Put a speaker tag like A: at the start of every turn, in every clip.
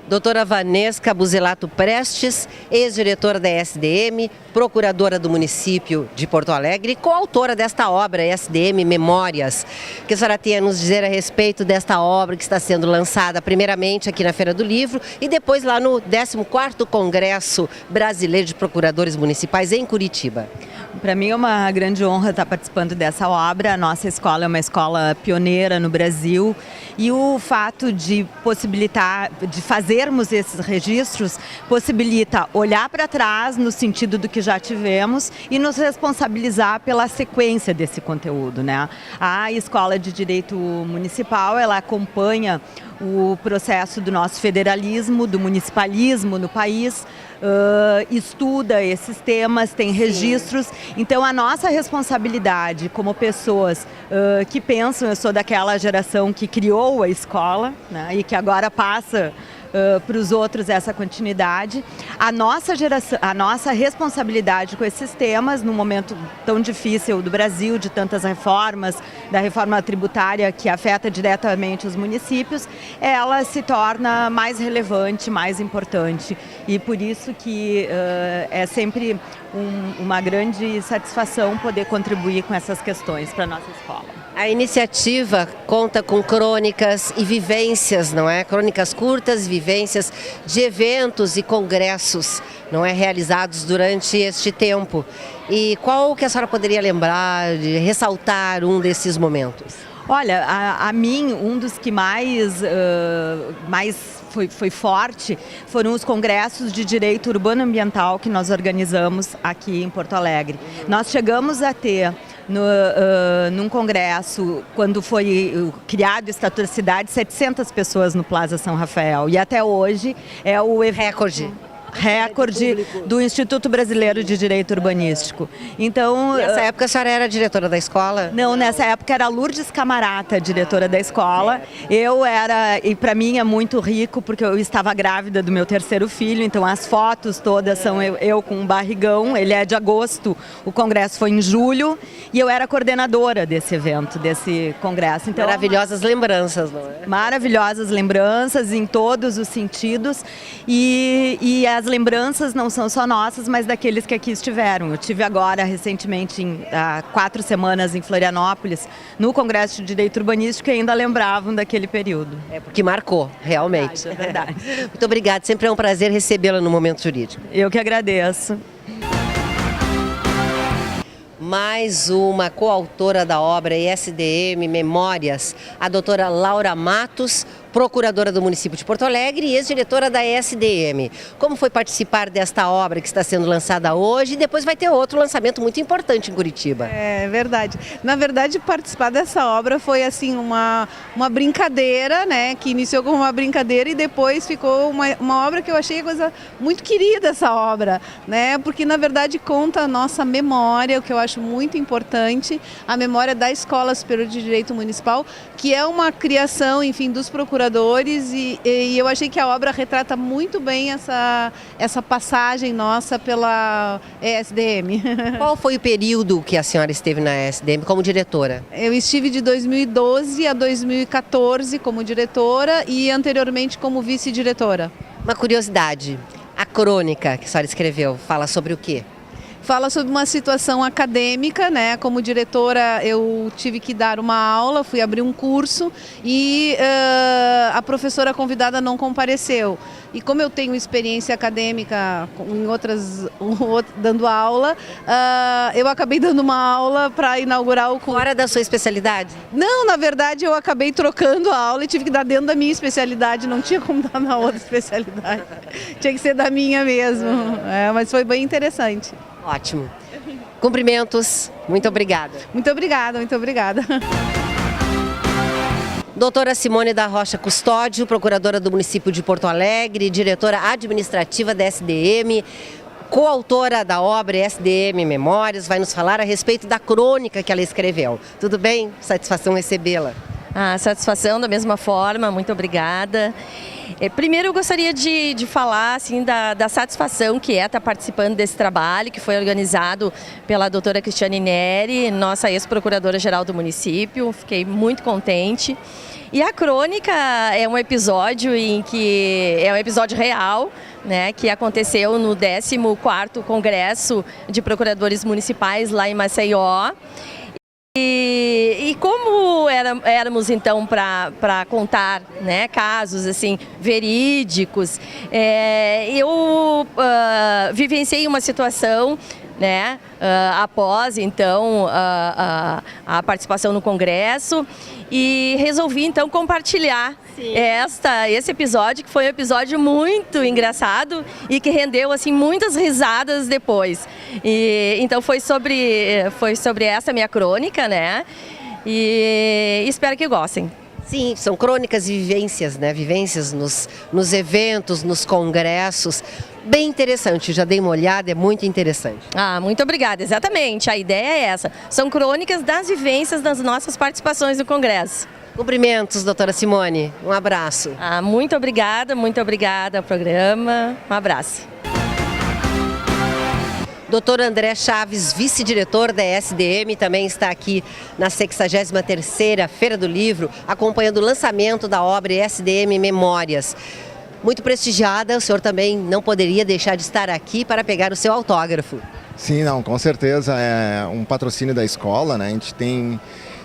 A: Doutora Vanesca Buzelato Prestes, ex-diretora da SDM, procuradora do município de Porto Alegre e coautora desta obra, SDM Memórias. O que a senhora tem a nos dizer a respeito desta obra que está sendo lançada primeiramente aqui na Feira do Livro e depois lá no 14º Congresso Brasileiro de Procuradores Municipais em Curitiba?
B: Para mim é uma grande honra estar participando dessa obra. A nossa escola é uma escola pioneira no Brasil e o fato de fazermos esses registros possibilita olhar para trás no sentido do que já tivemos e nos responsabilizar pela sequência desse conteúdo, né? A Escola de Direito Municipal, ela acompanha o processo do nosso federalismo, do municipalismo no país, estuda esses temas, tem registros. Então a nossa responsabilidade como pessoas que pensam, eu sou daquela geração que criou a escola, né, e que agora passa para os outros essa continuidade. A nossa responsabilidade com esses temas, num momento tão difícil do Brasil, de tantas reformas, da reforma tributária que afeta diretamente os municípios, ela se torna mais relevante, mais importante. E por isso que é sempre uma grande satisfação poder contribuir com essas questões para a nossa escola.
A: A iniciativa conta com crônicas e vivências, não é? Crônicas curtas, vivências de eventos e congressos, não é? Realizados durante este tempo. E qual que a senhora poderia lembrar, de ressaltar um desses momentos?
B: Olha, a mim, um dos que mais foi forte foram os congressos de direito urbano ambiental que nós organizamos aqui em Porto Alegre. Nós chegamos a ter num congresso, quando foi criado o Estatuto da Cidade, 700 pessoas no Plaza São Rafael. E até hoje é o recorde do Instituto Brasileiro de Direito Urbanístico. Então,
A: nessa época a senhora era diretora da escola?
B: Não, nessa época era a Lourdes Camarata, diretora da escola. E para mim é muito rico, porque eu estava grávida do meu terceiro filho, então as fotos todas são eu com um barrigão. Ele é de agosto, o congresso foi em julho, e eu era coordenadora desse evento, desse congresso. Então,
A: maravilhosas lembranças, não é?
B: Maravilhosas lembranças em todos os sentidos, e as lembranças não são só nossas, mas daqueles que aqui estiveram. Eu tive agora, recentemente, há 4 semanas em Florianópolis, no Congresso de Direito Urbanístico, e ainda lembravam daquele período.
A: É porque marcou, realmente.
B: É verdade.
A: Muito obrigada, sempre é um prazer recebê-la no Momento Jurídico.
B: Eu que agradeço.
A: Mais uma coautora da obra SDM Memórias, a doutora Laura Matos, procuradora do município de Porto Alegre e ex-diretora da SDM. Como foi participar desta obra que está sendo lançada hoje e depois vai ter outro lançamento muito importante em Curitiba?
C: É verdade. Na verdade, participar dessa obra foi assim uma brincadeira, né? Que iniciou como uma brincadeira e depois ficou uma obra que eu achei coisa muito querida, essa obra, né? Porque na verdade conta a nossa memória, o que eu acho muito importante, a memória da Escola Superior de Direito Municipal, que é uma criação, enfim, dos procuradores, e eu achei que a obra retrata muito bem essa passagem nossa pela SDM.
A: Qual foi o período que a senhora esteve na SDM como diretora?
C: Eu estive de 2012 a 2014 como diretora e anteriormente como vice-diretora.
A: Uma curiosidade, a crônica que a senhora escreveu fala sobre o quê?
C: Fala sobre uma situação acadêmica, né? Como diretora eu tive que dar uma aula, fui abrir um curso e a professora convidada não compareceu. E como eu tenho experiência acadêmica em dando aula, eu acabei dando uma aula para inaugurar o curso.
A: Fora da sua especialidade?
C: Não, na verdade eu acabei trocando a aula e tive que dar dentro da minha especialidade, não tinha como dar na outra especialidade. Tinha que ser da minha mesmo, mas foi bem interessante.
A: Ótimo. Cumprimentos. Muito obrigada.
C: Muito obrigada, muito obrigada.
A: Doutora Simone da Rocha Custódio, procuradora do município de Porto Alegre, diretora administrativa da SDM, coautora da obra SDM Memórias, vai nos falar a respeito da crônica que ela escreveu. Tudo bem? Satisfação recebê-la.
D: A satisfação da mesma forma, muito obrigada. Primeiro eu gostaria de falar assim, da satisfação que é estar participando desse trabalho, que foi organizado pela doutora Cristiane Neri, nossa ex-procuradora-geral do município. Fiquei muito contente. E a crônica é um episódio é um episódio real, né, que aconteceu no 14º Congresso de Procuradores Municipais lá em Maceió. E como éramos então para contar, né, casos assim verídicos, eu vivenciei uma situação, né, após então a participação no Congresso, e resolvi então compartilhar esse episódio, que foi um episódio muito engraçado e que rendeu assim muitas risadas depois. E então foi sobre essa minha crônica, né? E espero que gostem.
A: Sim, são crônicas e vivências, né? Vivências nos eventos, nos congressos. Bem interessante, já dei uma olhada, é muito interessante.
D: Muito obrigada, exatamente, a ideia é essa. São crônicas das vivências das nossas participações no Congresso.
A: Cumprimentos, doutora Simone, um abraço.
D: Muito obrigada ao programa, um abraço.
A: Doutor André Chaves, vice-diretor da SDM, também está aqui na 63ª Feira do Livro, acompanhando o lançamento da obra SDM Memórias. Muito prestigiada, o senhor também não poderia deixar de estar aqui para pegar o seu autógrafo.
E: Sim, não, com certeza é um patrocínio da escola, né? A gente tem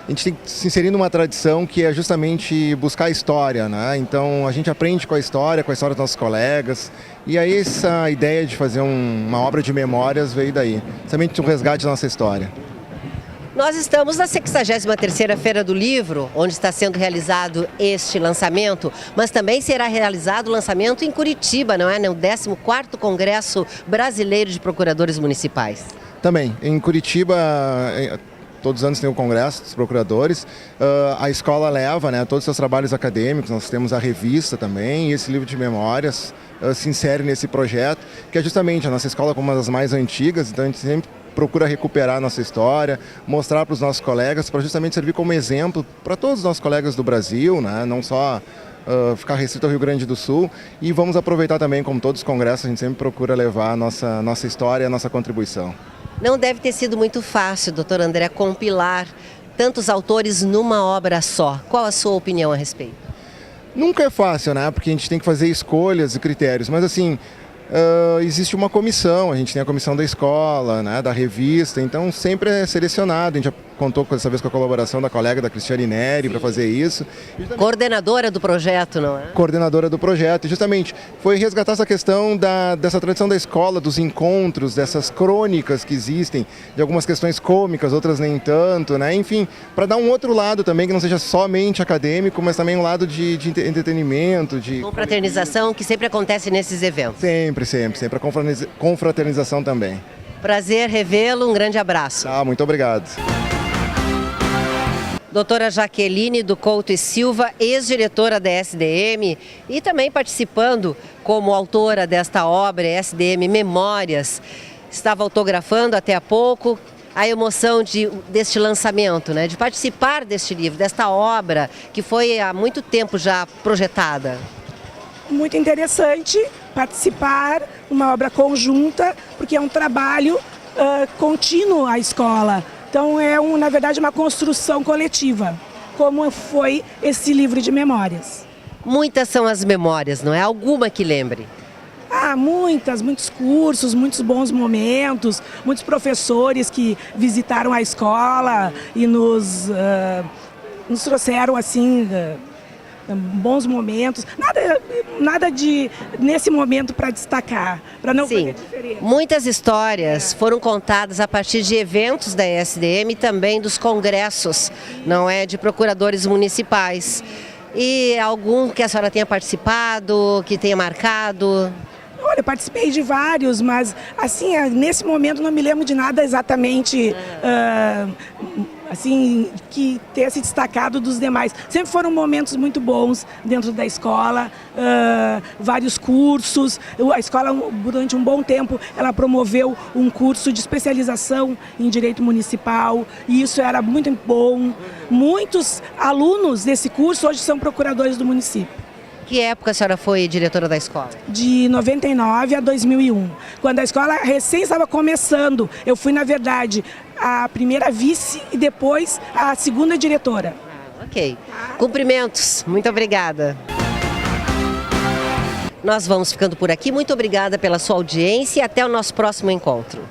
E: que se inserir numa tradição que é justamente buscar a história, né? Então a gente aprende com a história dos nossos colegas, e aí essa ideia de fazer uma obra de memórias veio daí, somente um resgate da nossa história.
A: Nós estamos na 63ª Feira do Livro, onde está sendo realizado este lançamento, mas também será realizado o lançamento em Curitiba, não é? No 14º Congresso Brasileiro de Procuradores Municipais.
E: Também, em Curitiba, todos os anos tem o Congresso dos Procuradores, a escola leva, né, todos os seus trabalhos acadêmicos, nós temos a revista também, e esse livro de memórias se insere nesse projeto, que é justamente a nossa escola como uma das mais antigas, então a gente sempre procura recuperar a nossa história, mostrar para os nossos colegas, para justamente servir como exemplo para todos os nossos colegas do Brasil, né? Não só ficar restrito ao Rio Grande do Sul, e vamos aproveitar também, como todos os congressos, a gente sempre procura levar a nossa história e a nossa contribuição.
A: Não deve ter sido muito fácil, doutor André, compilar tantos autores numa obra só. Qual a sua opinião a respeito?
E: Nunca é fácil, né? Porque a gente tem que fazer escolhas e critérios, mas assim, existe uma comissão, a gente tem a comissão da escola, né, da revista, então sempre é selecionado. A gente já contou dessa vez com a colaboração da colega da Cristiane Neri para fazer isso.
A: Coordenadora do projeto, não é?
E: Coordenadora do projeto, e justamente foi resgatar essa questão dessa tradição da escola, dos encontros, dessas crônicas que existem, de algumas questões cômicas, outras nem tanto, né? Enfim, para dar um outro lado também, que não seja somente acadêmico, mas também um lado de entretenimento, de
A: confraternização, que sempre acontece nesses eventos.
E: Sempre a confraternização também.
A: Prazer revê-lo, um grande abraço.
E: Muito obrigado.
A: Doutora Jaqueline do Couto e Silva, ex-diretora da SDM e também participando como autora desta obra, SDM Memórias. Estava autografando até há pouco. A emoção deste lançamento, né, de participar deste livro, desta obra que foi há muito tempo já projetada.
F: Muito interessante participar, uma obra conjunta, porque é um trabalho contínuo à escola. Então é, na verdade, uma construção coletiva, como foi esse livro de memórias.
A: Muitas são as memórias, não é? Alguma que lembre?
F: Muitos cursos, muitos bons momentos, muitos professores que visitaram a escola e nos trouxeram assim bons momentos. Nada de nesse momento para destacar, para não fazer diferença.
A: Muitas histórias foram contadas a partir de eventos da SDM e também dos congressos, não é, de procuradores municipais. E algum que a senhora tenha participado, que tenha marcado?
F: Olha, eu participei de vários, mas assim, nesse momento não me lembro de nada exatamente assim, que tenha se destacado dos demais. Sempre foram momentos muito bons dentro da escola, vários cursos. A escola, durante um bom tempo, ela promoveu um curso de especialização em direito municipal, e isso era muito bom. Muitos alunos desse curso hoje são procuradores do município.
A: Que época a senhora foi diretora da escola?
F: De 99 a 2001. Quando a escola recém estava começando, eu fui, na verdade, a primeira vice e depois a segunda diretora.
A: Ok. Cumprimentos. Muito obrigada. Nós vamos ficando por aqui. Muito obrigada pela sua audiência e até o nosso próximo encontro.